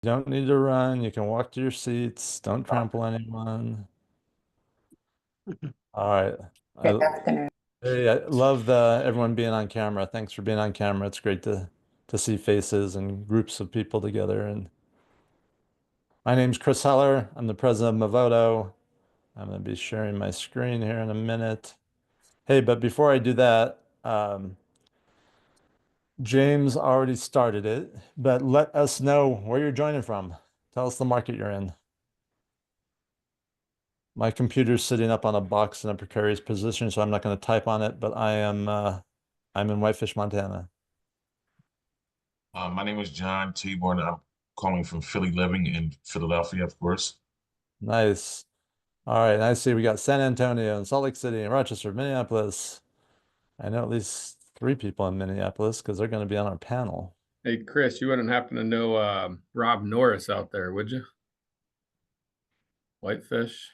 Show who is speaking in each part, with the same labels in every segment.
Speaker 1: You don't need to run. You can walk to your seats. Don't trample anyone. All right.
Speaker 2: Good
Speaker 1: I,
Speaker 2: afternoon.
Speaker 1: hey, I love the everyone being on camera. Thanks for being on camera. It's great to see faces and groups of people together. And my name's Chris Heller. I'm the president of Movoto. I'm going to be sharing my screen here in a minute. Hey, but before I do that, James already started it, but let us know where you're joining from. Tell us the market you're in. My computer's sitting up on a box in a precarious position, so I'm not going to type on it, but I'm in Whitefish, Montana.
Speaker 3: My name is John T-Born. I'm calling from Philly Living in Philadelphia, of course.
Speaker 1: Nice. All right, I see we got San Antonio and Salt Lake City and Rochester, Minneapolis. I know at least three people in Minneapolis because they're going to be on our panel.
Speaker 4: Hey, Chris, you wouldn't happen to know Rob Norris out there, would you? Whitefish.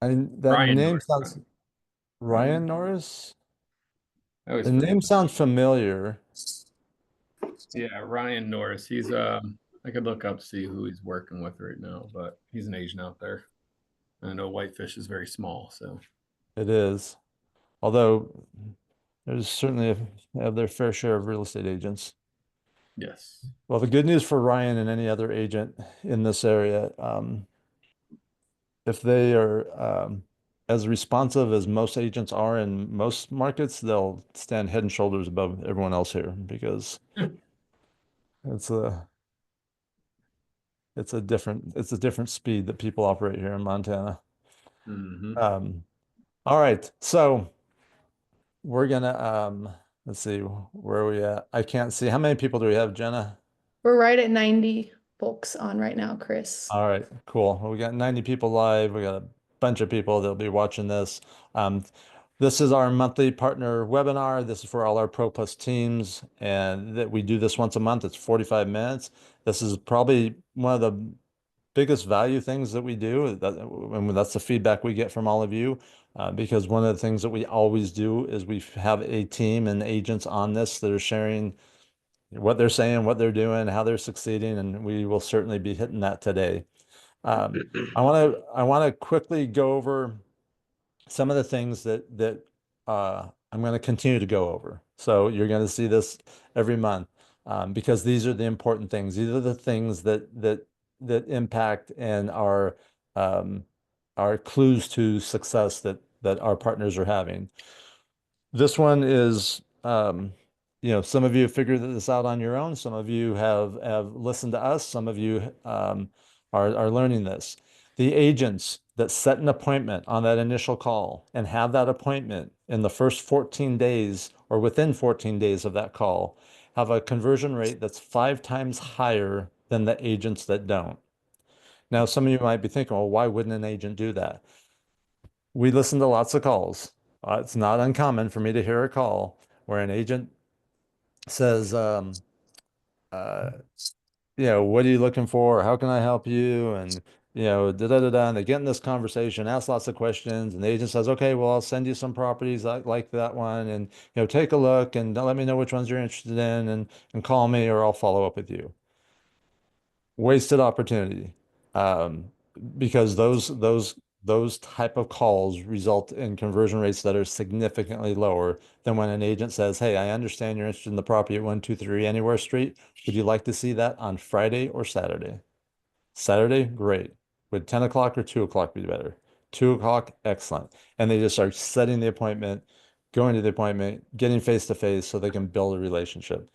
Speaker 1: That
Speaker 4: Ryan
Speaker 1: name
Speaker 4: Norris.
Speaker 1: sounds Ryan Norris.
Speaker 4: I always
Speaker 1: The
Speaker 4: forget.
Speaker 1: name sounds familiar.
Speaker 4: Yeah, Ryan Norris. He's I could look up see who he's working with right now, but he's an agent out there. I know Whitefish is very small, so
Speaker 1: It is. Although there's certainly have their fair share of real estate agents.
Speaker 4: yes.
Speaker 1: Well, the good news for Ryan and any other agent in this area, if they are as responsive as most agents are in most markets, they'll stand head and shoulders above everyone else here because it's a it's a different speed that people operate here in Montana.
Speaker 4: Mm-hmm.
Speaker 1: All right, so we're gonna let's see where are we at. I can't see how many people do we have, Jenna?
Speaker 5: We're right at 90 folks on right now, Chris.
Speaker 1: All right, cool. Well, we got 90 people live. We got a bunch of people that'll be watching this. Um, this is our monthly partner webinar. This is for all our Pro Plus teams, and that we do this once a month. It's 45 minutes. This is probably one of the biggest value things that we do. And that's the feedback we get from all of you. Because one of the things that we always do is we have a team and agents on this that are sharing what they're saying, what they're doing, how they're succeeding, and we will certainly be hitting that today. I want to quickly go over some of the things that I'm going to continue to go over. So you're going to see this every month because these are the important things. These are the things that impact and are clues to success that our partners are having. This one is, some of you have figured this out on your own. Some of you have listened to us. Some of you are learning this. The agents that set an appointment on that initial call and have that appointment in the first 14 days or within 14 days of that call have a conversion rate that's 5 times higher than the agents that don't. Now, some of you might be thinking, well, why wouldn't an agent do that? We listen to lots of calls. It's not uncommon for me to hear a call where an agent says, uh, what are you looking for? How can I help you? And, da da da da. And they get in this conversation, ask lots of questions, and the agent says, okay, well, I'll send you some properties like that one, and take a look and let me know which ones you're interested in, and call me or I'll follow up with you. Wasted opportunity. Um, because those type of calls result in conversion rates that are significantly lower than when an agent says, hey, I understand you're interested in the property at 123 Anywhere Street. Would you like to see that on Friday or Saturday? Saturday, great. Would 10 o'clock or 2 o'clock be better? 2 o'clock, excellent. And they just start setting the appointment, going to the appointment, getting face to face so they can build a relationship.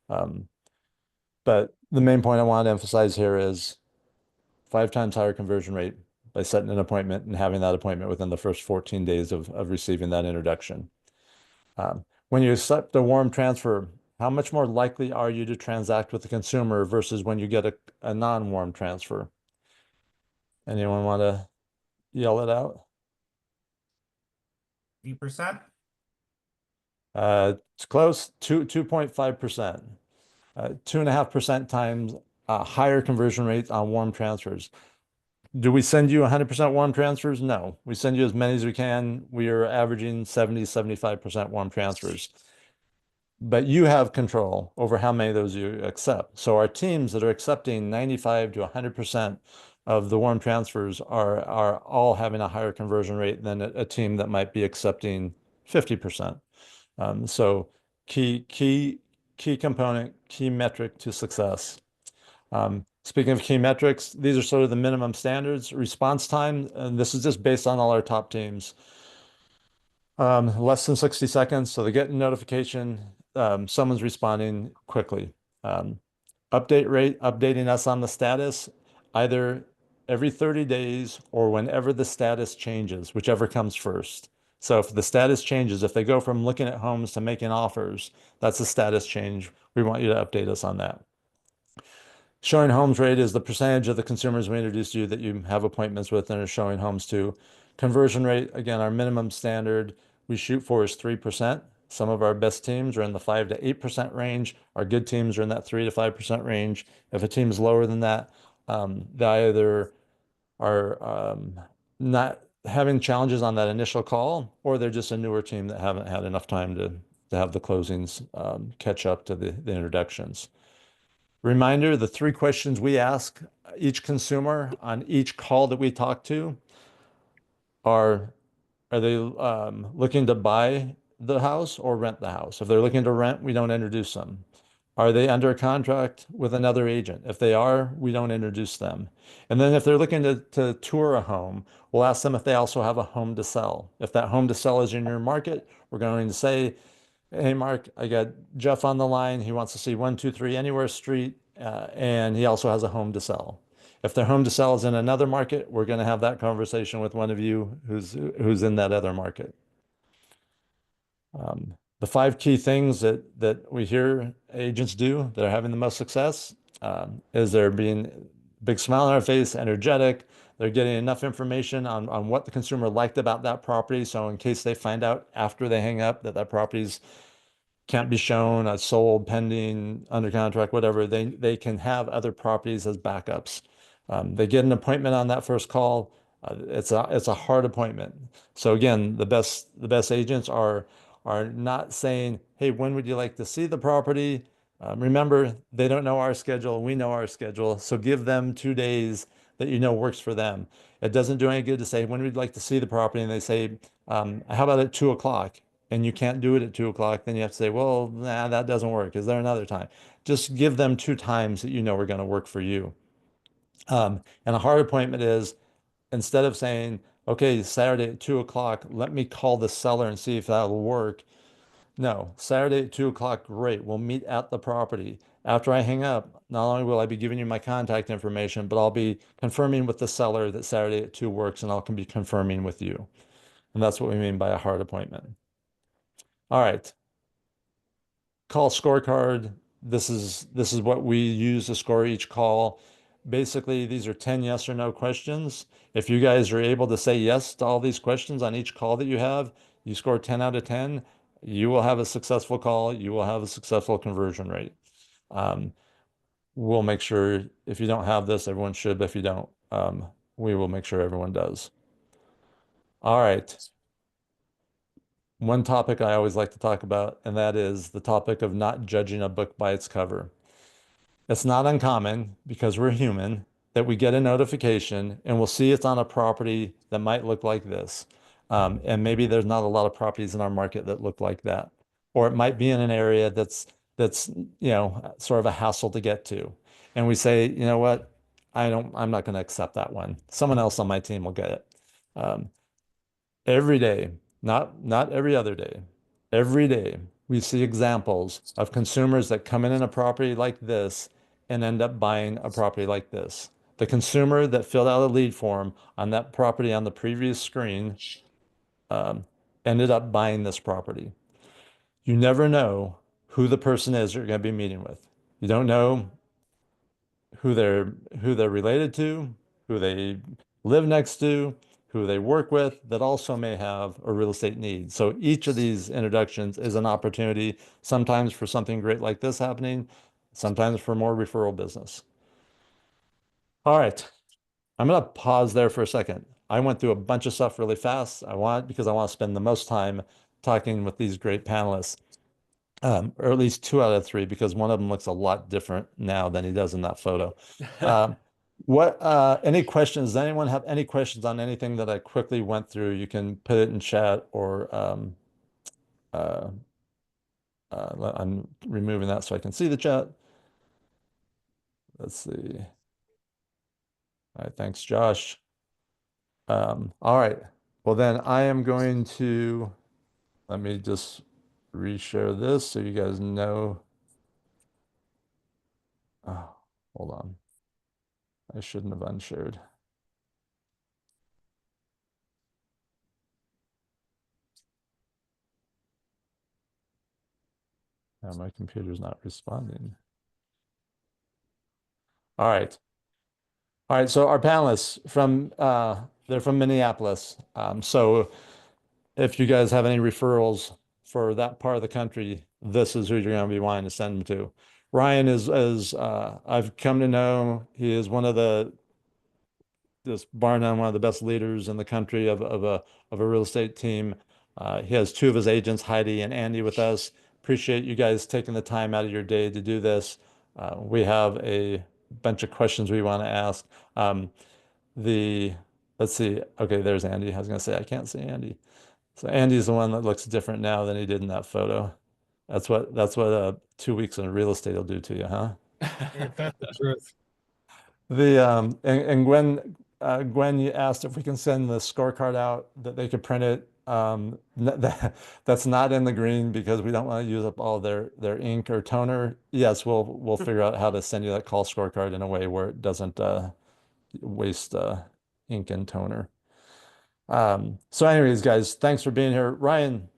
Speaker 1: But the main point I want to emphasize here is 5 times higher conversion rate by setting an appointment and having that appointment within the first 14 days of receiving that introduction. When you accept a warm transfer, how much more likely are you to transact with the consumer versus when you get a non-warm transfer? Anyone want to yell it out?
Speaker 6: 3%.
Speaker 1: It's close, 2.5%. 2.5% times higher conversion rates on warm transfers. Do we send you 100% warm transfers? No. We send you as many as we can. We are averaging 70, 75% warm transfers. but you have control over how many of those you accept. So our teams that are accepting 95 to 100% of the warm transfers are all having a higher conversion rate than a team that might be accepting 50%. So key component, key metric to success. Speaking of key metrics, these are sort of the minimum standards. Response time, and this is just based on all our top teams. Less than 60 seconds, so they get a notification, someone's responding quickly. Update rate, updating us on the status, either every 30 days or whenever the status changes, whichever comes first. So if the status changes, if they go from looking at homes to making offers, that's a status change. We want you to update us on that. Showing homes rate is the percentage of the consumers we introduced you that you have appointments with and are showing homes to. Conversion rate, again, our minimum standard we shoot for is 3%. Some of our best teams are in the 5 to 8% range. Our good teams are in that 3 to 5% range. If a team is lower than that, they either are not having challenges on that initial call, or they're just a newer team that haven't had enough time to have the closings catch up to the introductions. Reminder, the 3 questions we ask each consumer on each call that we talk to are they looking to buy the house or rent the house? If they're looking to rent, we don't introduce them. Are they under contract with another agent? If they are, we don't introduce them. And then if they're looking to tour a home, we'll ask them if they also have a home to sell. If that home to sell is in your market, we're going to say, hey, Mark, I got Jeff on the line. He wants to see 123 Anywhere Street, and he also has a home to sell. If their home to sell is in another market, we're going to have that conversation with one of you who's in that other market. The 5 key things that we hear agents do that are having the most success is they're being big smile on our face, energetic. They're getting enough information on what the consumer liked about that property. So in case they find out after they hang up that property's can't be shown, sold, pending, under contract, whatever, they can have other properties as backups. They get an appointment on that first call. It's a hard appointment. So again, the best agents are not saying, hey, when would you like to see the property? Remember, they don't know our schedule. We know our schedule. So give them 2 days that you know works for them. It doesn't do any good to say, when would you like to see the property? And they say, how about at 2 o'clock? And you can't do it at 2 o'clock. Then you have to say, well, nah, that doesn't work. Is there another time? Just give them 2 times that you know are going to work for you. And a hard appointment is, instead of saying, okay, Saturday at 2 o'clock, let me call the seller and see if that'll work. No, Saturday at 2 o'clock, great. We'll meet at the property. After I hang up, not only will I be giving you my contact information, but I'll be confirming with the seller that Saturday at 2 works, and I'll be confirming with you. And that's what we mean by a hard appointment. All right. Call scorecard. This is what we use to score each call. Basically, these are 10 yes or no questions. If you guys are able to say yes to all these questions on each call that you have, you score 10 out of 10, you will have a successful call. You will have a successful conversion rate. We'll make sure, if you don't have this, everyone should, but if you don't, we will make sure everyone does. All right. One topic I always like to talk about, and that is the topic of not judging a book by its cover. It's not uncommon, because we're human, that we get a notification and we'll see it's on a property that might look like this. And maybe there's not a lot of properties in our market that look like that. Or it might be in an area that's sort of a hassle to get to. And we say, you know what? I'm not going to accept that one. Someone else on my team will get it. Every day, not every other day, every day, we see examples of consumers that come in a property like this and end up buying a property like this. The consumer that filled out a lead form on that property on the previous screen ended up buying this property. You never know who the person is you're going to be meeting with. You don't know who they're related to, who they live next to, who they work with, that also may have a real estate need. So each of these introductions is an opportunity, sometimes for something great like this happening, sometimes for more referral business. All right, I'm going to pause there for a second. I went through a bunch of stuff really fast. Because I want to spend the most time talking with these great panelists. or at least 2 out of 3, because one of them looks a lot different now than he does in that photo. Any questions? Does anyone have any questions on anything that I quickly went through? You can put it in chat, or uh, I'm removing that so I can see the chat. Let's see. All right, thanks, Josh. All right. Well, then I am going to, let me just reshare this so you guys know. Oh, hold on. I shouldn't have unshared. Now my computer's not responding. All right. All right, so our panelists they're from Minneapolis. So if you guys have any referrals for that part of the country, this is who you're going to be wanting to send them to. Ryan is I've come to know, he is one of this bar none, one of the best leaders in the country of a real estate team. He has 2 of his agents, Heidi and Andy, with us. Appreciate you guys taking the time out of your day to do this. We have a bunch of questions we want to ask. Let's see. Okay, there's Andy. I was gonna say I can't see Andy. So Andy's the one that looks different now than he did in that photo. That's what 2 weeks in real estate will do to you, huh?
Speaker 4: That's the truth.
Speaker 1: And Gwen, you asked if we can send the scorecard out that they could print it. That's not in the green because we don't want to use up all their ink or toner. Yes, we'll figure out how to send you that call scorecard in a way where it doesn't waste ink and toner. So anyways, guys, thanks for being here. Ryan,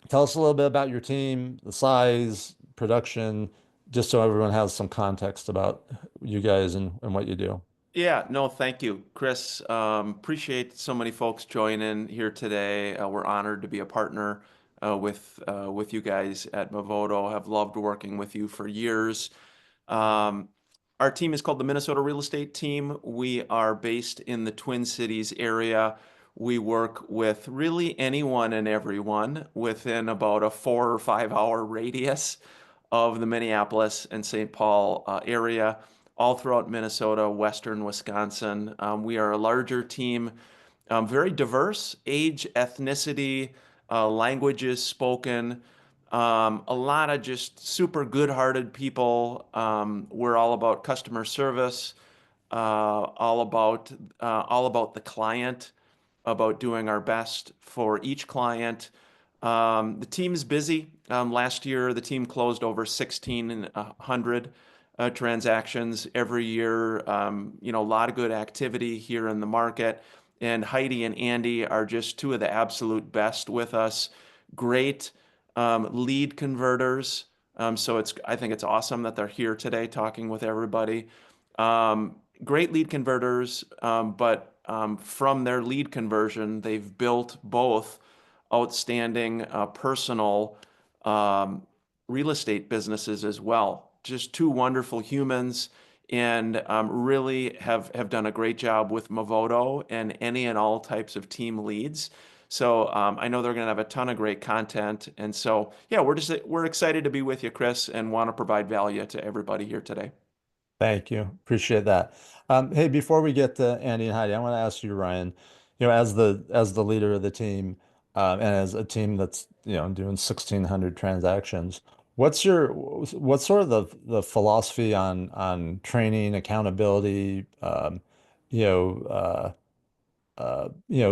Speaker 1: tell us a little bit about your team, the size, production, just so everyone has some context about you guys and what you do.
Speaker 2: Yeah, no, thank you, Chris. Appreciate so many folks joining here today. We're honored to be a partner with you guys at Movoto. Have loved working with you for years. Our team is called the Minnesota Real Estate Team. We are based in the Twin Cities area. We work with really anyone and everyone within about a 4 or 5 hour radius of the Minneapolis and St. Paul area, all throughout Minnesota, Western Wisconsin. We are a larger team, very diverse, age, ethnicity, languages spoken, a lot of just super good-hearted people. We're all about customer service, all about the client, about doing our best for each client. The team is busy. Last year, the team closed over 1,600 transactions every year. A lot of good activity here in the market. And Heidi and Andy are just 2 of the absolute best with us. Great lead converters. So I think it's awesome that they're here today talking with everybody. Great lead converters, but from their lead conversion, they've built both outstanding personal real estate businesses as well. Just 2 wonderful humans, and really have done a great job with Movoto and any and all types of team leads. So I know they're going to have a ton of great content. And so, yeah, we're excited to be with you, Chris, and want to provide value to everybody here today.
Speaker 1: Thank you. Appreciate that. Hey, before we get to Andy and Heidi, I want to ask you, Ryan, as the leader of the team, and as a team that's, doing 1,600 transactions, what's sort of the philosophy on training, accountability,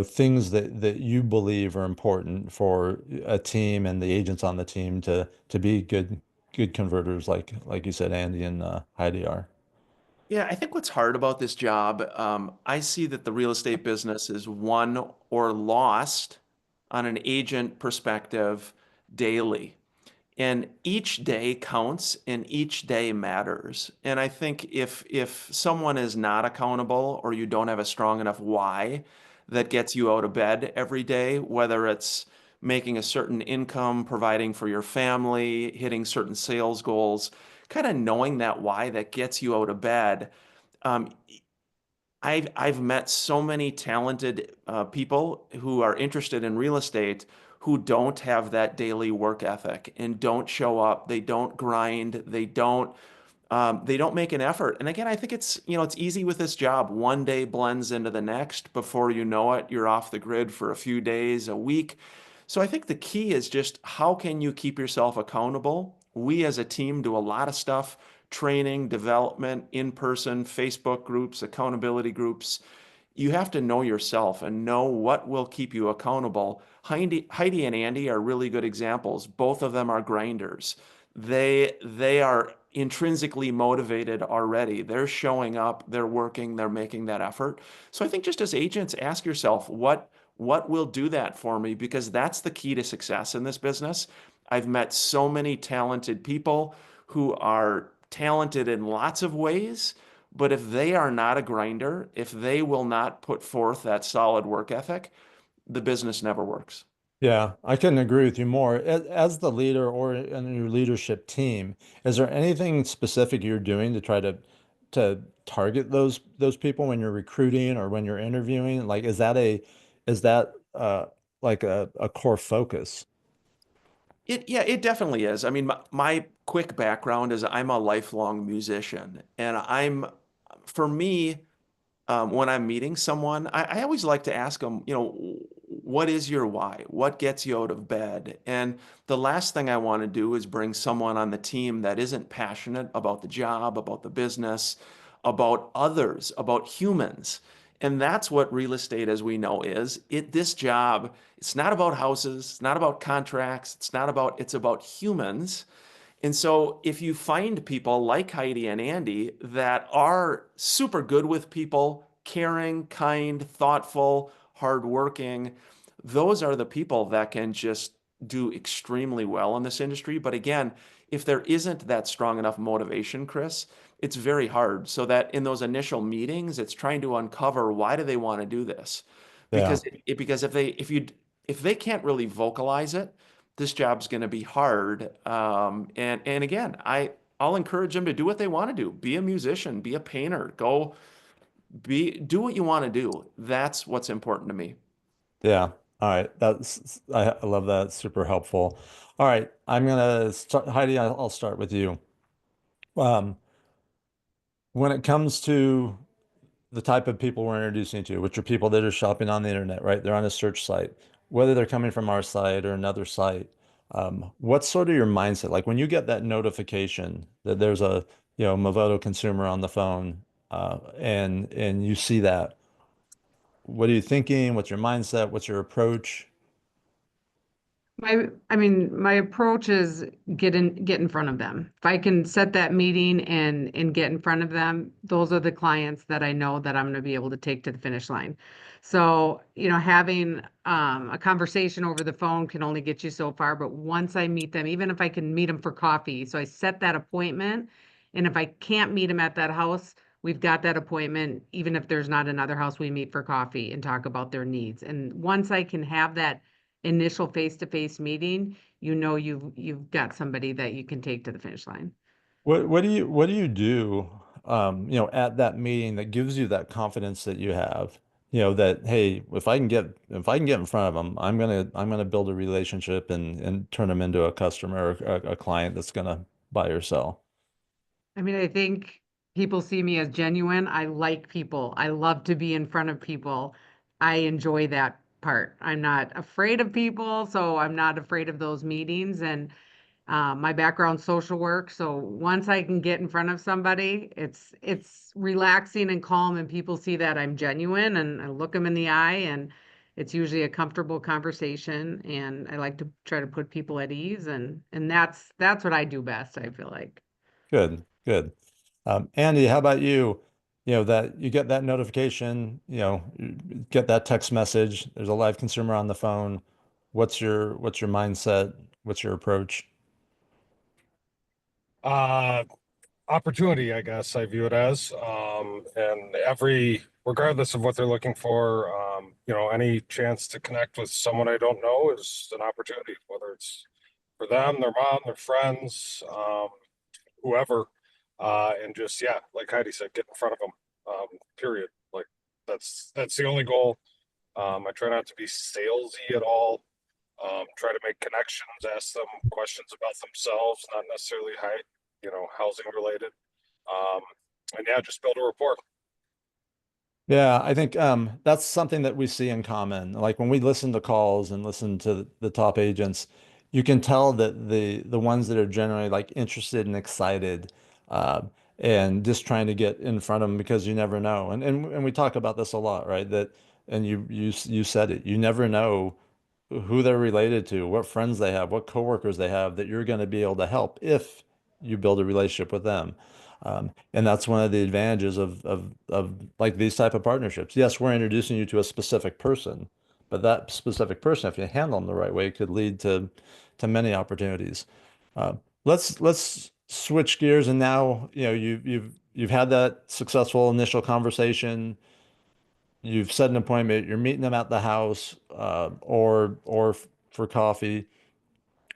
Speaker 1: things that you believe are important for a team and the agents on the team to be good converters, like you said, Andy and Heidi are.
Speaker 2: Yeah, I think what's hard about this job, I see that the real estate business is won or lost on an agent perspective daily. And each day counts and each day matters. And I think if someone is not accountable or you don't have a strong enough why that gets you out of bed every day, whether it's making a certain income, providing for your family, hitting certain sales goals, kind of knowing that why that gets you out of bed. Um, I've met so many talented people who are interested in real estate who don't have that daily work ethic and don't show up, they don't grind, they don't make an effort. And again, I think it's, it's easy with this job. One day blends into the next. Before you know it, you're off the grid for a few days, a week. So I think the key is just how can you keep yourself accountable? We as a team do a lot of stuff, training, development, in-person, Facebook groups, accountability groups. You have to know yourself and know what will keep you accountable. Heidi and Andy are really good examples. Both of them are grinders. They are intrinsically motivated already. They're showing up, they're working, they're making that effort. So I think just as agents, ask yourself, what will do that for me? Because that's the key to success in this business. I've met so many talented people who are talented in lots of ways, but if they are not a grinder, if they will not put forth that solid work ethic, the business never works.
Speaker 1: Yeah, I couldn't agree with you more. As the leader or in your leadership team, is there anything specific you're doing to try to target those people when you're recruiting or when you're interviewing? Like, is that like a core focus?
Speaker 2: Yeah, it definitely is. I mean, my quick background is I'm a lifelong musician, and for me, when I'm meeting someone, I always like to ask them, what is your why? What gets you out of bed? And the last thing I want to do is bring someone on the team that isn't passionate about the job, about the business, about others, about humans. And that's what real estate, as we know, is. This job, it's not about houses, it's not about contracts, it's about humans. And so if you find people like Heidi and Andy that are super good with people, caring, kind, thoughtful, hardworking, those are the people that can just do extremely well in this industry. But again, if there isn't that strong enough motivation, Chris, it's very hard. So that in those initial meetings, it's trying to uncover why do they want to do this?
Speaker 1: Yeah.
Speaker 2: Because if they can't really vocalize it, this job's going to be hard. And again, I'll encourage them to do what they want to do. Be a musician, be a painter, do what you want to do. That's what's important to me.
Speaker 1: Yeah. All right. I love that. Super helpful. All right. I'm gonna start, Heidi, I'll start with you. Um, when it comes to the type of people we're introducing you to, which are people that are shopping on the internet, right? They're on a search site, whether they're coming from our site or another site. What's sort of your mindset? Like when you get that notification that there's a, Movoto consumer on the phone, and you see that, what are you thinking? What's your mindset? What's your approach?
Speaker 6: My approach is get in front of them. If I can set that meeting and get in front of them, those are the clients that I know that I'm going to be able to take to the finish line. So, having a conversation over the phone can only get you so far, but once I meet them, even if I can meet them for coffee, so I set that appointment, and if I can't meet them at that house, we've got that appointment, even if there's not another house, we meet for coffee and talk about their needs. And once I can have that initial face-to-face meeting, you've got somebody that you can take to the finish line.
Speaker 1: What do you do, at that meeting that gives you that confidence that you have, that, hey, if I can get in front of them, I'm gonna build a relationship and turn them into a customer or a client that's gonna buy or sell.
Speaker 6: I think people see me as genuine. I like people. I love to be in front of people. I enjoy that part. I'm not afraid of people, so I'm not afraid of those meetings. And my background social work, so once I can get in front of somebody, it's relaxing and calm, and people see that I'm genuine, and I look them in the eye, and it's usually a comfortable conversation. And I like to try to put people at ease, and that's what I do best, I feel like.
Speaker 1: Good, good. Andy, how about you? That you get that notification, you get that text message, there's a live consumer on the phone. What's your mindset? What's your approach?
Speaker 7: Uh, Opportunity, I guess I view it as. And regardless of what they're looking for, any chance to connect with someone I don't know is an opportunity, whether it's for them, their mom, their friends, whoever. And just, yeah, like Heidi said, get in front of them, period. Like that's the only goal. I try not to be salesy at all. try to make connections, ask them questions about themselves, not necessarily housing related. And yeah, just build a rapport.
Speaker 1: Yeah, I think that's something that we see in common. Like when we listen to calls and listen to the top agents, you can tell that the ones that are generally like interested and excited, uh, and just trying to get in front of them because you never know. And we talk about this a lot, right? That and you said it. You never know who they're related to, what friends they have, what coworkers they have that you're going to be able to help if you build a relationship with them. And that's one of the advantages of like these type of partnerships. Yes, we're introducing you to a specific person, but that specific person, if you handle them the right way, could lead to many opportunities. Uh, let's switch gears, and now you've had that successful initial conversation. You've set an appointment. You're meeting them at the house, or for coffee.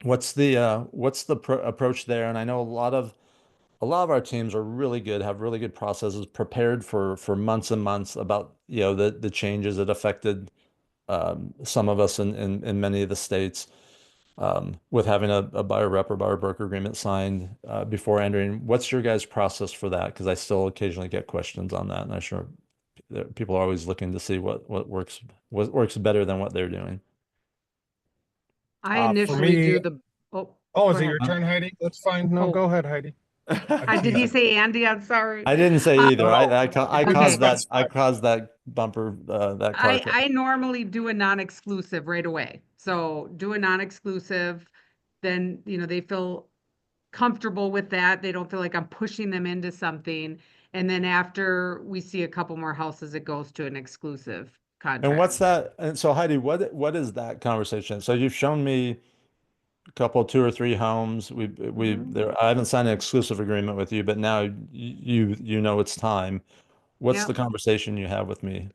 Speaker 1: What's the approach there? And I know a lot of our teams are really good, have really good processes, prepared for months and months about the changes that affected some of us in many of the states, with having a buyer rep or buyer broker agreement signed before entering. What's your guys' process for that? Because I still occasionally get questions on that, and I'm sure that people are always looking to see what works better than what they're doing.
Speaker 6: I
Speaker 7: For
Speaker 6: initially
Speaker 7: me,
Speaker 6: do the, oh,
Speaker 7: oh,
Speaker 6: go
Speaker 7: is it
Speaker 6: ahead.
Speaker 7: your turn, Heidi? That's fine. No,
Speaker 6: Oh.
Speaker 7: go ahead, Heidi.
Speaker 6: Did he say Andy? I'm sorry.
Speaker 1: I didn't say either.
Speaker 7: No,
Speaker 1: I
Speaker 6: Okay.
Speaker 1: caused that.
Speaker 7: That's
Speaker 1: I
Speaker 7: fine.
Speaker 1: caused that bumper, that car crash.
Speaker 6: I normally do a non-exclusive right away. So do a non-exclusive, then, they feel comfortable with that. They don't feel like I'm pushing them into something. And then after we see a couple more houses, it goes to an exclusive
Speaker 1: And what's
Speaker 6: contract.
Speaker 1: that? And so Heidi, what is that conversation? So you've shown me a couple, two or three homes.
Speaker 6: Mhm.
Speaker 1: There. I haven't signed an exclusive agreement with you, but now you know it's time. What's the
Speaker 6: Yep.
Speaker 1: conversation you have with me?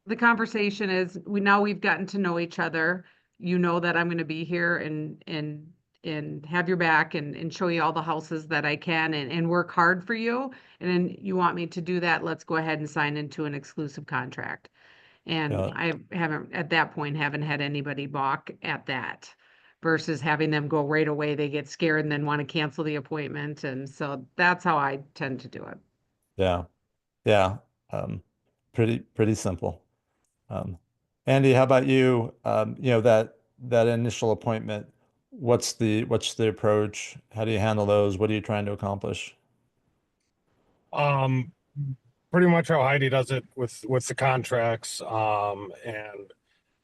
Speaker 6: The conversation is we've gotten to know each other. You know that I'm going to be here and have your back and show you all the houses that I can and work hard for you. And then you want me to do that, let's go ahead and sign into an exclusive contract. And
Speaker 1: Yeah.
Speaker 6: I haven't, at that point, haven't had anybody balk at that versus having them go right away. They get scared and then want to cancel the appointment. And so that's how I tend to do it.
Speaker 1: Yeah. Yeah. Um, pretty simple. Um, Andy, how about you? That initial appointment, what's the approach? How do you handle those? What are you trying to accomplish?
Speaker 7: Um, pretty much how Heidi does it with the contracts. And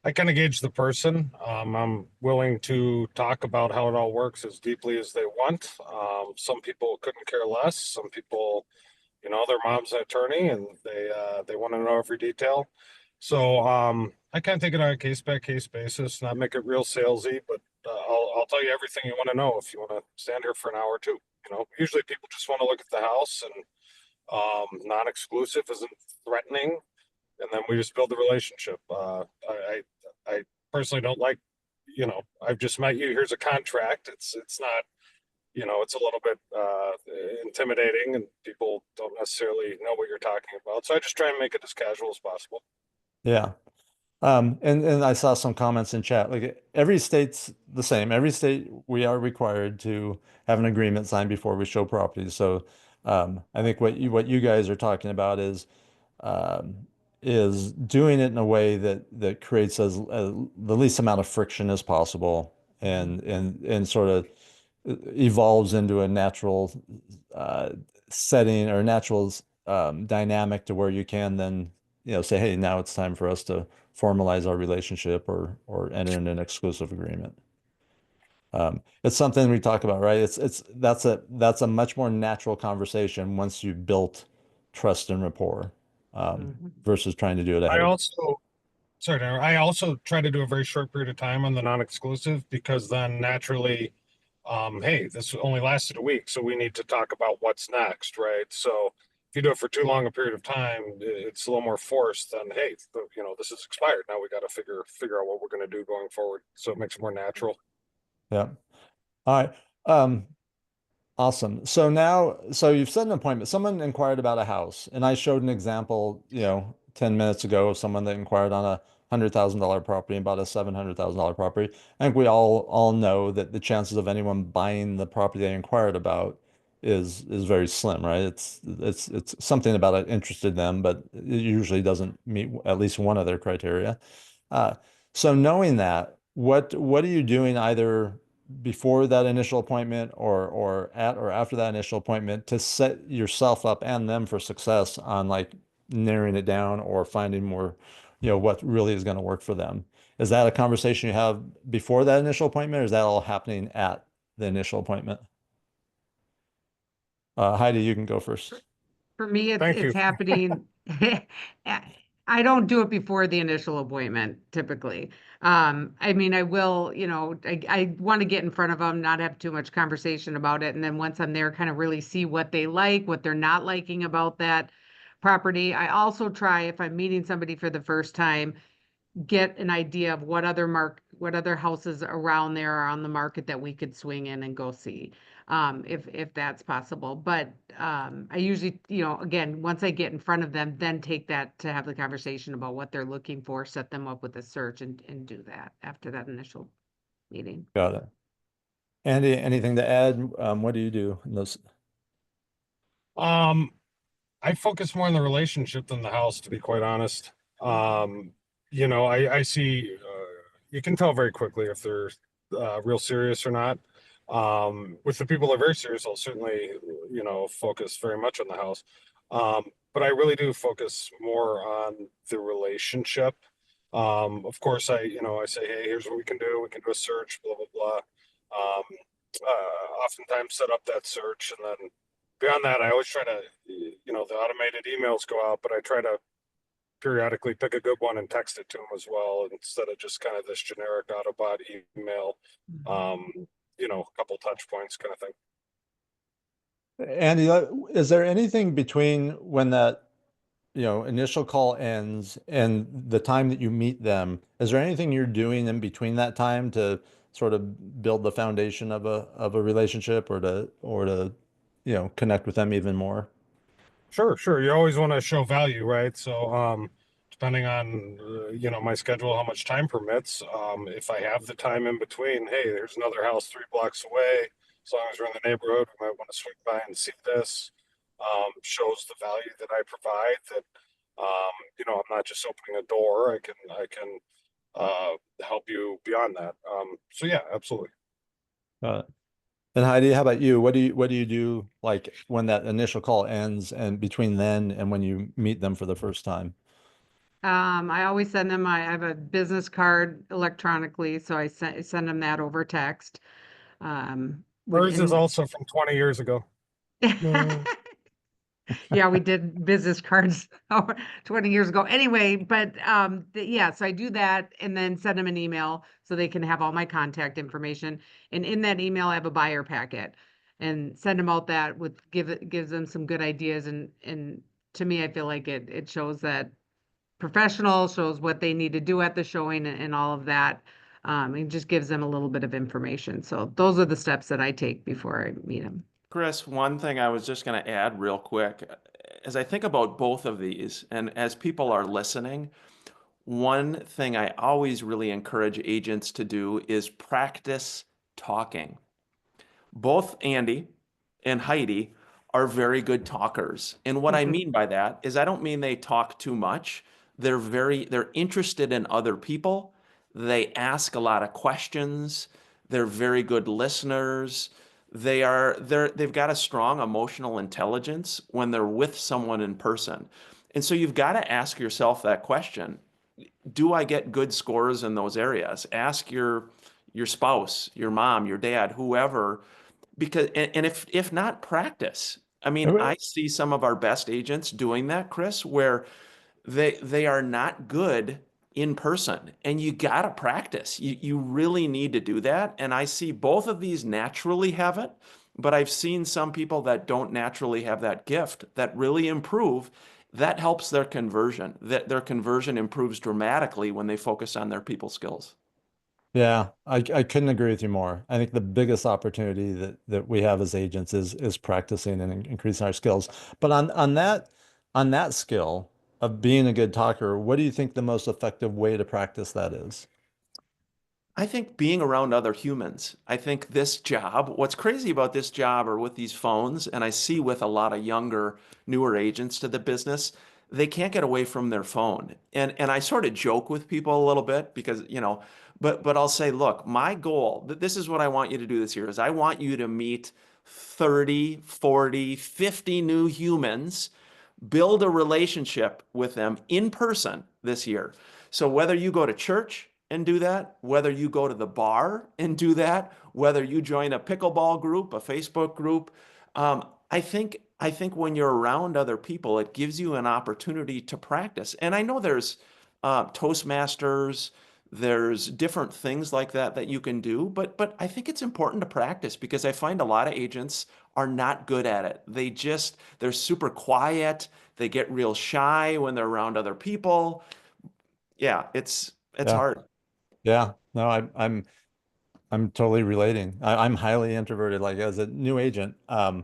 Speaker 7: I kind of gauge the person. I'm willing to talk about how it all works as deeply as they want. Some people couldn't care less. Some people, their mom's an attorney and they want to know every detail. So I kind of take it on a case by case basis, not make it real salesy, but I'll tell you everything you want to know if you want to stand here for an hour or two. Usually people just want to look at the house, and non-exclusive isn't threatening, and then we just build the relationship. I personally don't like, I've just met you. Here's a contract. It's not, it's a little bit intimidating, and people don't necessarily know what you're talking about. So I just try and make it as casual as possible.
Speaker 1: Yeah. And I saw some comments in chat. Like every state's the same. Every state we are required to have an agreement signed before we show properties. So I think what you guys are talking about um, is doing it in a way that creates the least amount of friction as possible, and sort of evolves into a natural uh, setting or natural dynamic to where you can then say, hey, now it's time for us to formalize our relationship or enter into an exclusive agreement. It's something we talk about, right? That's a much more natural conversation once you've built trust and rapport,
Speaker 6: Mhm.
Speaker 1: versus trying to do it ahead
Speaker 7: I
Speaker 1: of.
Speaker 7: also, sorry, Darren, I also try to do a very short period of time on the non-exclusive, because then naturally, hey, this only lasted a week, so we need to talk about what's next, right? So if you do it for too long a period of time, it's a little more forced than, hey, this is expired. Now we got to figure out what we're going to do going forward. So it makes it more natural.
Speaker 1: Yeah. All right. Awesome. So you've set an appointment. Someone inquired about a house, and I showed an example, 10 minutes ago of someone that inquired on $100,000 property and bought a $700,000 property, I think we all know that the chances of anyone buying the property they inquired about is very slim, right? It's something about it interested them, but it usually doesn't meet at least one of their criteria. Uh, so knowing that, what are you doing either before that initial appointment or at or after that initial appointment to set yourself up and them for success on like narrowing it down or finding more, what really is going to work for them? Is that a conversation you have before that initial appointment, or is that all happening at the initial appointment? Heidi, you can go first.
Speaker 6: For me,
Speaker 7: Thank you.
Speaker 6: it's happening. I don't do it before the initial appointment typically. I mean, I will, I want to get in front of them, not have too much conversation about it. And then once I'm there, kind of really see what they like, what they're not liking about that property. I also try, if I'm meeting somebody for the first time, get an idea of what other houses around there are on the market that we could swing in and go see, if that's possible. But I usually, again, once I get in front of them, then take that to have the conversation about what they're looking for, set them up with a search and do that after that initial meeting.
Speaker 1: Got it. Andy, anything to add? What do you do in those?
Speaker 7: I focus more on the relationship than the house, to be quite honest. I see, you can tell very quickly if they're real serious or not. With the people that are very serious, I'll certainly, focus very much on the house. But I really do focus more on the relationship. Of course, I say, hey, here's what we can do. We can do a search, blah, blah, blah. Oftentimes set up that search, and then beyond that, I always try to, the automated emails go out, but I try to periodically pick a good one and text it to them as well, instead of just kind of this generic Autobot email, a couple touch points kind of thing.
Speaker 1: Andy, is there anything between when that, initial call ends and the time that you meet them? Is there anything you're doing in between that time to sort of build the foundation of a relationship or to connect with them even more?
Speaker 7: Sure. You always want to show value, right? So, depending on, my schedule, how much time permits, if I have the time in between, hey, there's another house 3 blocks away. As long as we're in the neighborhood, we might want to swing by and see this. Shows the value that I provide, that, I'm not just opening a door. I can help you beyond that. So yeah, absolutely.
Speaker 1: And Heidi, how about you? What do you do like when that initial call ends and between then and when you meet them for the first time?
Speaker 6: I always send them, I have a business card electronically, so I send them that over text.
Speaker 7: Hers is also from 20 years ago.
Speaker 6: Yeah, we did business cards 20 years ago. Anyway, but yeah, so I do that and then send them an email so they can have all my contact information. And in that email, I have a buyer packet and send them out that gives them some good ideas. And to me, I feel like it shows that professional, shows what they need to do at the showing and all of that. It just gives them a little bit of information. So those are the steps that I take before I meet them.
Speaker 2: Chris, one thing I was just going to add real quick, as I think about both of these, and as people are listening, one thing I always really encourage agents to do is practice talking. Both Andy and Heidi are very good talkers. And what I mean by that is I don't mean they talk too much. They're interested in other people. They ask a lot of questions. They're very good listeners. They've got a strong emotional intelligence when they're with someone in person. And so you've got to ask yourself that question. Do I get good scores in those areas? Ask your spouse, your mom, your dad, whoever, because, and if not, practice. I mean, I see some of our best agents doing that, Chris, where they are not good in person, and you got to practice. You really need to do that. And I see both of these naturally have it, but I've seen some people that don't naturally have that gift that really improve. That helps their conversion. That their conversion improves dramatically when they focus on their people skills.
Speaker 1: Yeah, I couldn't agree with you more. I think the biggest opportunity that we have as agents is practicing and increasing our skills. But on that skill, of being a good talker, what do you think the most effective way to practice that is?
Speaker 2: I think being around other humans. I think this job, what's crazy about this job or with these phones, and I see with a lot of younger, newer agents to the business, they can't get away from their phone. And I sort of joke with people a little bit because, but I'll say, look, my goal, this is what I want you to do this year, is I want you to meet 30, 40, 50 new humans, build a relationship with them in person this year. So whether you go to church and do that, whether you go to the bar and do that, whether you join a pickleball group, a Facebook group, I think when you're around other people, it gives you an opportunity to practice. And I know there's Toastmasters, there's different things like that you can do, but I think it's important to practice because I find a lot of agents are not good at it. They're super quiet. They get real shy when they're around other people. Yeah, it's
Speaker 1: Yeah.
Speaker 2: hard.
Speaker 1: Yeah, no, I'm totally relating. I'm highly introverted. Like as a new agent, I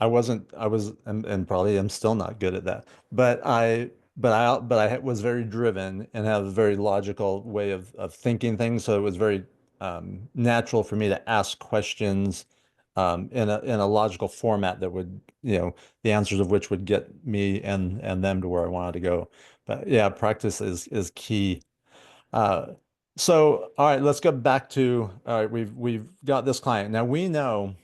Speaker 1: wasn't, I was, and probably am still not good at that. But I was very driven and have a very logical way of thinking things. So it was very natural for me to ask questions in a logical format that would, the answers of which would get me and them to where I wanted to go. But yeah, practice is key. Uh, so, all right, let's go back to, all right, we've got this client. Now we know,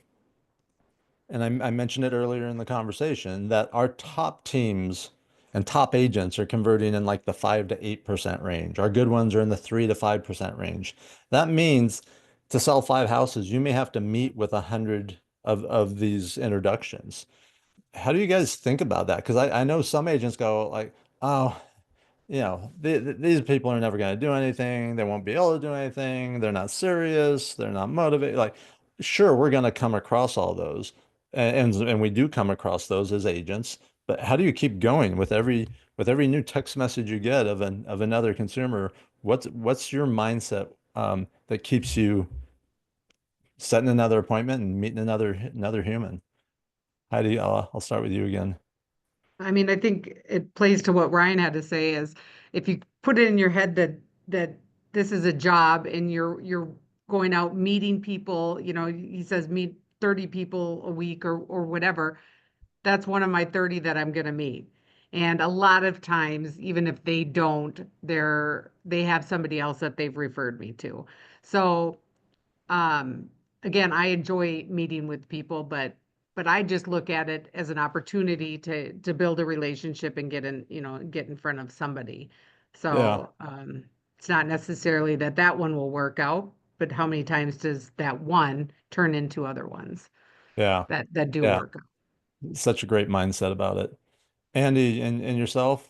Speaker 1: and I mentioned it earlier in the conversation, that our top teams and top agents are converting in like the 5 to 8% range. Our good ones are in the 3 to 5% range. That means to sell 5 houses, you may have to meet with 100 of these introductions. How do you guys think about that? Because I know some agents go like, oh, these people are never going to do anything. They won't be able to do anything. They're not serious. They're not motivated. Like, sure, we're going to come across all those, and we do come across those as agents. But how do you keep going with every new text message you get of another consumer? What's your mindset that keeps you setting another appointment and meeting another human? How do you? I'll start with you again.
Speaker 6: I mean, I think it plays to what Ryan had to say is if you put it in your head that this is a job and you're going out meeting people, he says meet 30 people a week or whatever, that's one of my 30 that I'm going to meet. And a lot of times, even if they don't, they have somebody else that they've referred me to. So, again, I enjoy meeting with people, but I just look at it as an opportunity to build a relationship and get in front of somebody.
Speaker 1: Yeah.
Speaker 6: So, it's not necessarily that one will work out, but how many times does that one turn into other ones
Speaker 1: Yeah.
Speaker 6: that do
Speaker 1: Yeah.
Speaker 6: work out?
Speaker 1: Such a great mindset about it. Andy, and yourself?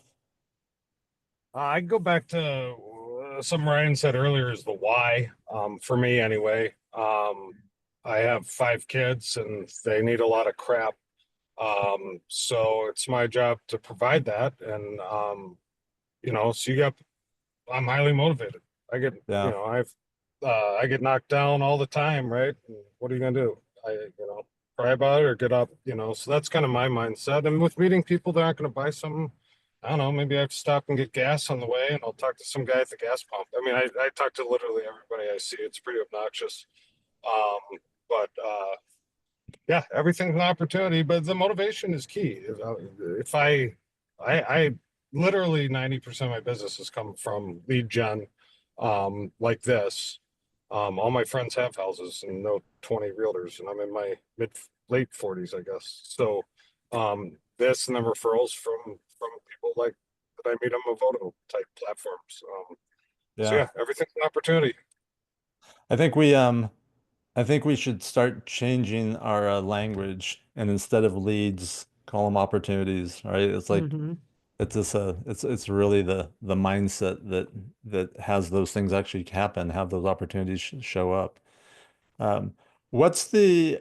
Speaker 7: I go back to something Ryan said earlier is the why, for me anyway. I have 5 kids and they need a lot of crap. So it's my job to provide that. And, so I'm highly motivated. I get,
Speaker 1: Yeah.
Speaker 7: I get knocked down all the time, right? And what are you gonna do? Cry about it or get up, so that's kind of my mindset. And with meeting people that aren't gonna buy something, I don't know, maybe I have to stop and get gas on the way and I'll talk to some guy at the gas pump. I mean, I talk to literally everybody I see. It's pretty obnoxious. But yeah, everything's an opportunity, but the motivation is key. If I literally 90% of my business has come from lead gen, like this. All my friends have houses and know 20 realtors, and I'm in my late 40s, I guess. So, this and then referrals from people like that I meet on Movoto type platforms. So
Speaker 1: Yeah.
Speaker 7: yeah, everything's an opportunity.
Speaker 1: I think we should start changing our language and instead of leads, call them opportunities, right? It's like
Speaker 6: Mhm.
Speaker 1: it's just it's really the mindset that has those things actually happen, have those opportunities show up. Um, what's the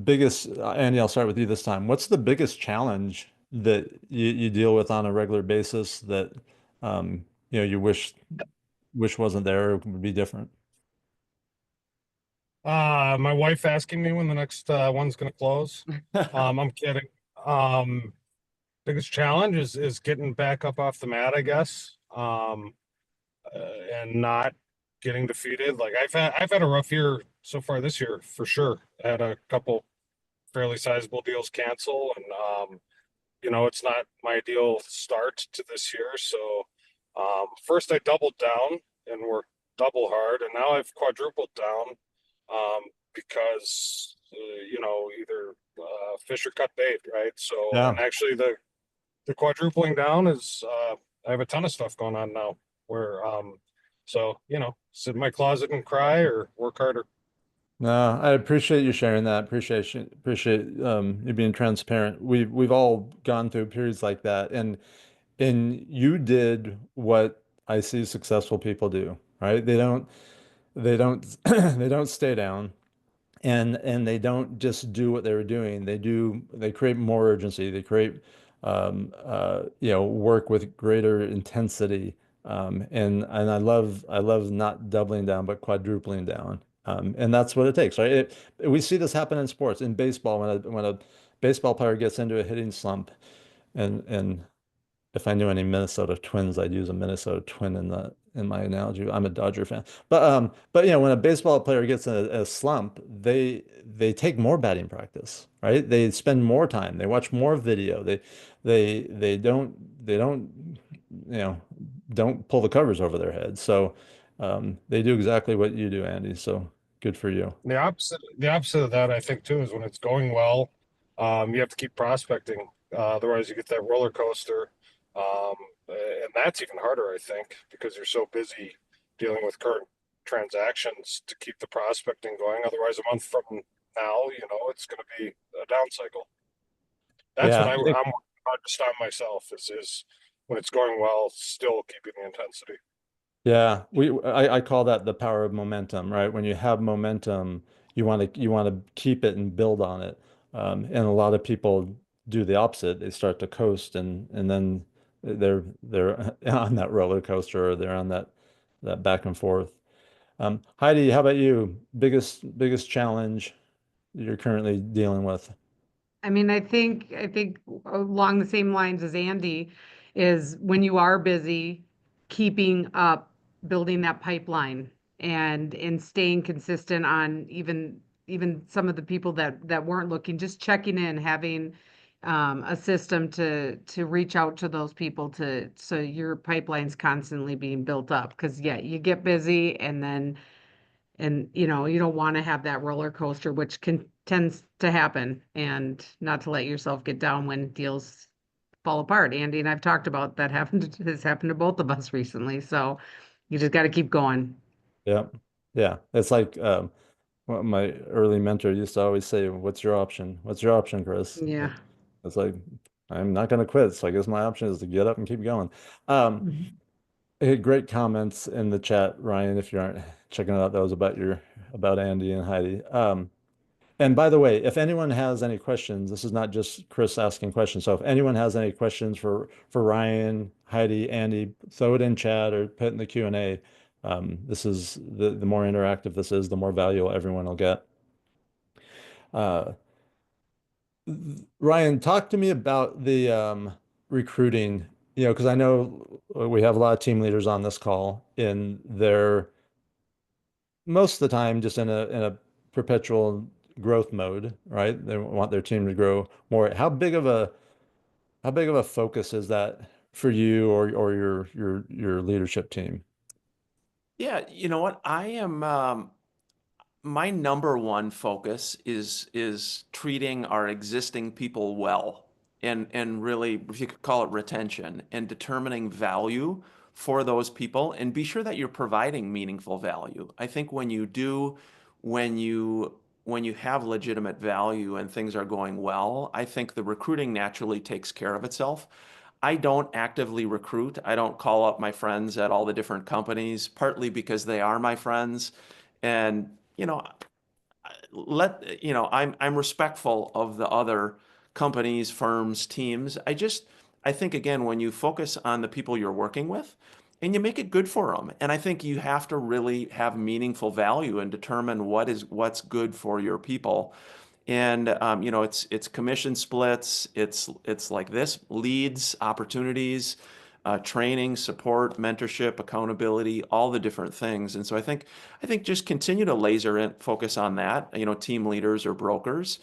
Speaker 1: biggest, Andy, I'll start with you this time. What's the biggest challenge that you deal with on a regular basis that you wish wasn't there or would be different?
Speaker 7: My wife asking me when the next one's gonna close. I'm kidding. biggest challenge is getting back up off the mat, I guess. And not getting defeated. Like I've had a rough year so far this year for sure. I had a couple fairly sizable deals cancel, and it's not my ideal start to this year. So first I doubled down and worked double hard, and now I've quadrupled down because either fish or cut bait, right? So
Speaker 1: Yeah.
Speaker 7: and actually the quadrupling down is I have a ton of stuff going on now where so sit in my closet and cry or work harder.
Speaker 1: No, I appreciate you sharing that. Appreciate you being transparent. We've all gone through periods like that, and you did what I see successful people do, right? They don't they don't stay down, and they don't just do what they were doing. They create more urgency. They create work with greater intensity. And I love not doubling down, but quadrupling down. And that's what it takes, right? We see this happen in sports, in baseball, when a baseball player gets into a hitting slump, and if I knew any Minnesota Twins, I'd use a Minnesota Twin in my analogy. I'm a Dodger fan. But when a baseball player gets in a slump, they take more batting practice, right? They spend more time. They watch more video. They don't pull the covers over their heads. So they do exactly what you do, Andy. So good for you.
Speaker 7: The opposite of that, I think, too, is when it's going well, you have to keep prospecting. Otherwise, you get that roller coaster. And that's even harder, I think, because you're so busy dealing with current transactions to keep the prospecting going. Otherwise, a month from now, it's going to be a down cycle. That's
Speaker 1: Yeah,
Speaker 7: what
Speaker 1: I
Speaker 7: I'm
Speaker 1: think-
Speaker 7: working on just on myself is when it's going well, still keeping the intensity.
Speaker 1: Yeah, I call that the power of momentum, right? When you have momentum, you want to keep it and build on it. And a lot of people do the opposite. They start to coast, and then they're on that roller coaster, or they're on that back and forth. Heidi, how about you? Biggest challenge you're currently dealing with?
Speaker 6: I mean, I think along the same lines as Andy is when you are busy, keeping up, building that pipeline and staying consistent on even some of the people that weren't looking, just checking in, having a system to reach out to those people so your pipeline's constantly being built up. Because yeah, you get busy and you don't want to have that roller coaster, which tends to happen, and not to let yourself get down when deals fall apart. Andy and I've talked about that has happened to both of us recently. So you just got to keep going.
Speaker 1: Yeah. Yeah. It's like what my early mentor used to always say, "What's your option? What's your option, Chris?"
Speaker 6: Yeah.
Speaker 1: It's like, I'm not going to quit. So I guess my option is to get up and keep going. Great comments in the chat, Ryan. If you aren't checking it out, that was about Andy and Heidi. And by the way, if anyone has any questions, this is not just Chris asking questions. So if anyone has any questions for Ryan, Heidi, Andy, throw it in chat or put it in the Q&A. This is the more interactive this is, the more value everyone will get. Ryan, talk to me about the recruiting, because I know we have a lot of team leaders on this call, and they're most of the time just in a perpetual growth mode, right? They want their team to grow more. How big of a focus is that for you or your leadership team?
Speaker 2: Yeah, you know what? I am my number one focus is treating our existing people well, and really, if you could call it retention, and determining value for those people, and be sure that you're providing meaningful value. I think when you have legitimate value and things are going well, I think the recruiting naturally takes care of itself. I don't actively recruit. I don't call up my friends at all the different companies, partly because they are my friends. And, I'm respectful of the other companies, firms, teams. I think, again, when you focus on the people you're working with and you make it good for them, and I think you have to really have meaningful value and determine what's good for your people. And you know, it's commission splits, it's like this: leads, opportunities, training, support, mentorship, accountability, all the different things. And so I think just continue to laser in, focus on that, you know, team leaders or brokers,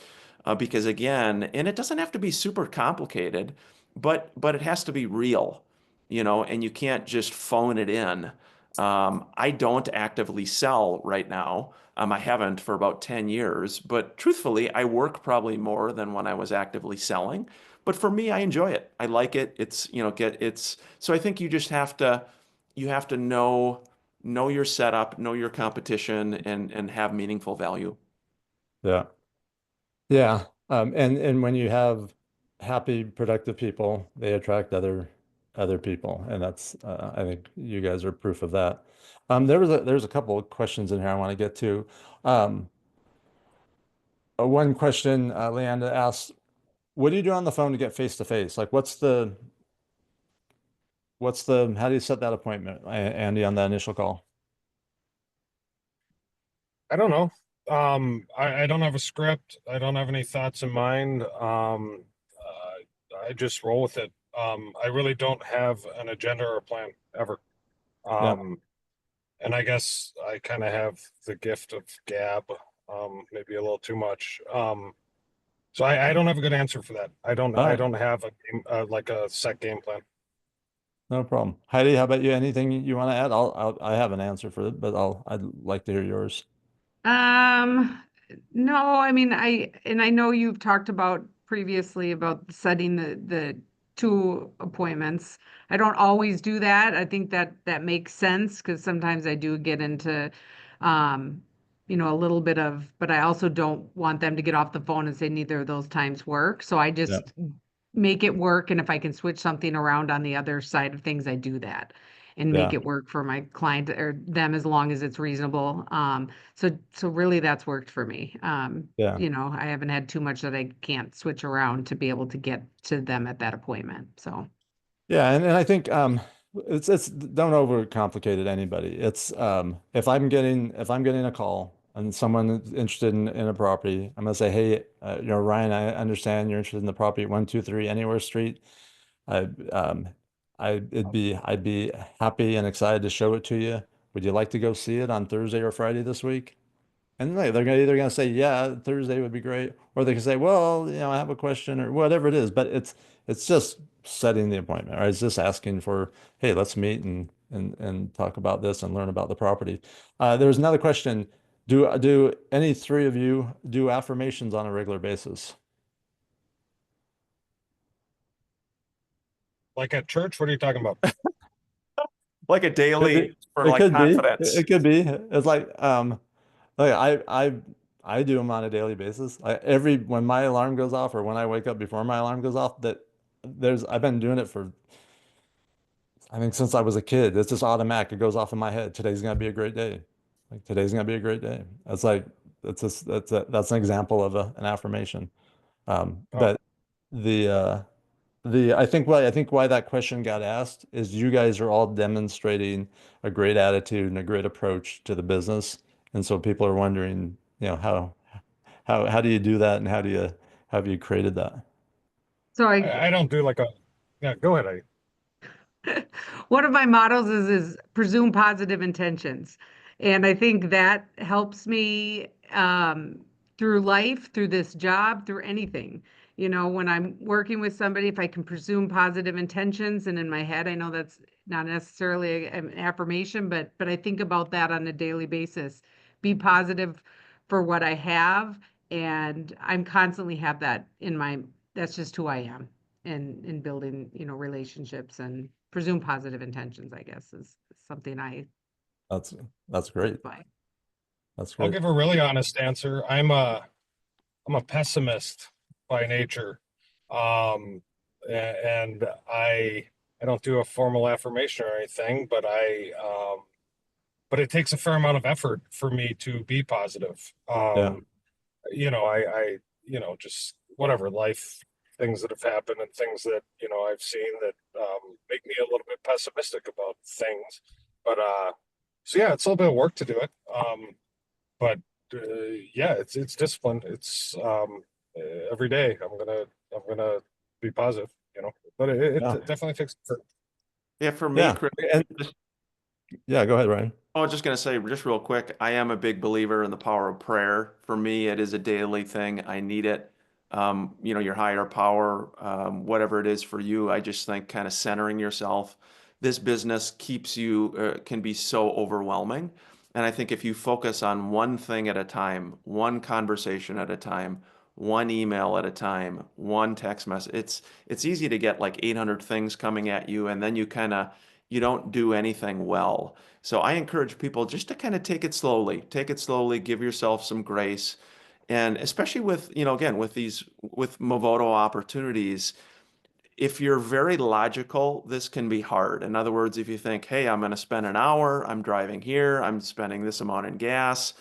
Speaker 2: because again, and it doesn't have to be super complicated, but it has to be real, you know, and you can't just phone it in. I don't actively sell right now. I haven't for about 10 years, but truthfully, I work probably more than when I was actively selling. But for me, I enjoy it. I like it. It's, you know, so I think you just you have to know your setup, know your competition, and have meaningful value.
Speaker 1: Yeah. Yeah. And when you have happy, productive people, they attract other people. And that's I think you guys are proof of that. There's a couple of questions in here I want to get to. One question Leanda asked, what do you do on the phone to get face to face? Like how do you set that appointment, Andy, on that initial call?
Speaker 7: I don't know. I don't have a script. I don't have any thoughts in mind. I just roll with it. I really don't have an agenda or a plan ever.
Speaker 1: Yeah.
Speaker 7: And I guess I kind of have the gift of gab, maybe a little too much. So I don't have a good answer for that. I
Speaker 1: All right.
Speaker 7: don't have a game, like a set game plan.
Speaker 1: No problem. Heidi, how about you? Anything you want to add? I have an answer for it, but I'd like to hear yours.
Speaker 6: No, I mean, I know you've talked about previously about setting the two appointments. I don't always do that. I think that makes sense because sometimes I do get into, you know, a little bit of, but I also don't want them to get off the phone and say neither of those times work. So I just make it work. And if I can switch something around on the other side of things, I do that and make
Speaker 1: Yeah.
Speaker 6: it work for my client or them as long as it's reasonable. So really that's worked for me.
Speaker 1: Yeah.
Speaker 6: You know, I haven't had too much that I can't switch around to be able to get to them at that appointment. So
Speaker 1: Yeah, and I think it's don't overcomplicate it anybody. It's if I'm getting a call and someone is interested in a property, I'm gonna say, hey, you know, Ryan, I understand you're interested in the property at 123 Anywhere Street. I I'd be happy and excited to show it to you. Would you like to go see it on Thursday or Friday this week? And either gonna say, yeah, Thursday would be great, or they can say, well, you know, I have a question or whatever it is. But it's just setting the appointment, right? It's just asking for, hey, let's meet and talk about this and learn about the property. There's another question. Do any three of you do affirmations on a regular basis?
Speaker 7: Like at church, what are you talking about?
Speaker 2: Like a
Speaker 1: Could
Speaker 2: daily
Speaker 1: be.
Speaker 2: for
Speaker 1: It
Speaker 2: like
Speaker 1: could be.
Speaker 2: confidence.
Speaker 1: It could be. It's like I do them on a daily basis. When my alarm goes off or when I wake up before my alarm goes off, I've been doing it for I think since I was a kid. It's just automatic. It goes off in my head. Today's gonna be a great day. Like today's gonna be a great day. That's like that's an example of an affirmation.
Speaker 7: Oh,
Speaker 1: But the I think why that question got asked is you guys are all demonstrating a great attitude and a great approach to the business. And so people are wondering, you know, how do you do that and how have you created that?
Speaker 6: so
Speaker 7: I don't do like a, yeah, go ahead.
Speaker 6: one of my mottos is presume positive intentions. And I think that helps me through life, through this job, through anything. You know, when I'm working with somebody, if I can presume positive intentions, and in my head, I know that's not necessarily an affirmation, but I think about that on a daily basis. Be positive for what I have, and I'm constantly have that in my, that's just who I am in building, you know, relationships and presume positive intentions, I guess, is something I
Speaker 1: That's that's great.
Speaker 6: live by.
Speaker 1: That's
Speaker 7: I'll
Speaker 1: great.
Speaker 7: give a really honest answer. I'm a pessimist by nature. And I don't do a formal affirmation or anything, but but it takes a fair amount of effort for me to be positive.
Speaker 1: Yeah.
Speaker 7: You know, you know, just whatever life things that have happened and things that, you know, I've seen that, make me a little bit pessimistic about things. But, so yeah, it's a little bit of work to do it. But yeah, it's discipline. It's every day I'm gonna be positive, you know, but it
Speaker 1: Yeah.
Speaker 7: definitely takes effort.
Speaker 2: Yeah, for me,
Speaker 1: Yeah.
Speaker 2: Chris,
Speaker 1: And
Speaker 2: just-
Speaker 1: yeah, go ahead, Ryan.
Speaker 2: I was just going to say, just real quick, I am a big believer in the power of prayer. For me, it is a daily thing. I need it. You know, your higher power, whatever it is for you, I just think kind of centering yourself. This business keeps you, can be so overwhelming. And I think if you focus on one thing at a time, one conversation at a time, one email at a time, one text message, it's easy to get like 800 things coming at you, and then you don't do anything well. So I encourage people just to kind of take it slowly, give yourself some grace. And especially with, you know, again, with Movoto opportunities, if you're very logical, this can be hard. In other words, if you think, hey, I'm going to spend an hour, I'm driving here, I'm spending this amount in gas,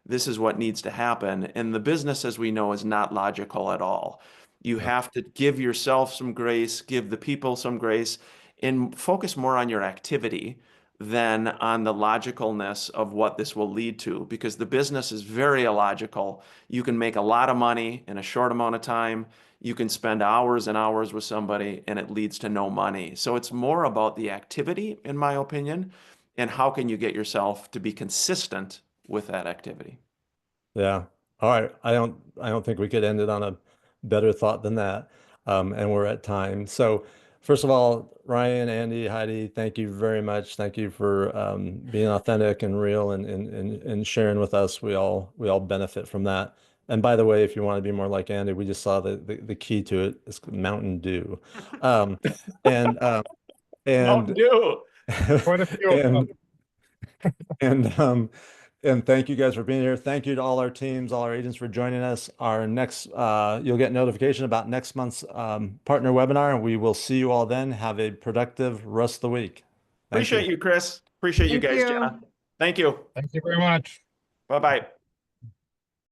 Speaker 2: this is what needs to happen. And the business, as we know, is not logical at all. You have to give yourself some grace, give the people some grace, and focus more on your activity than on the logicalness of what this will lead to, because the business is very illogical. You can make a lot of money in a short amount of time. You can spend hours and hours with somebody and it leads to no money. So it's more about the activity, in my opinion, and how can you get yourself to be consistent with that activity.
Speaker 1: Yeah. All right. I don't think we could end it on a better thought than that. And we're at time. So first of all, Ryan, Andy, Heidi, thank you very much. Thank you for being authentic and real and sharing with us. We all benefit from that. And by the way, if you want to be more like Andy, we just saw the key to it is Mountain Dew. And
Speaker 2: Mountain Dew.
Speaker 7: Quite a few of them.
Speaker 1: and and thank you guys for being here. Thank you to all our teams, all our agents for joining us. Our next, you'll get notification about next month's partner webinar, and we will see you all then. Have a productive rest of the week. Thank
Speaker 2: Appreciate you, Chris. Appreciate you
Speaker 6: Thank
Speaker 2: guys,
Speaker 6: you.
Speaker 2: John. Thank you.
Speaker 7: Thank you very much.
Speaker 2: Bye-bye.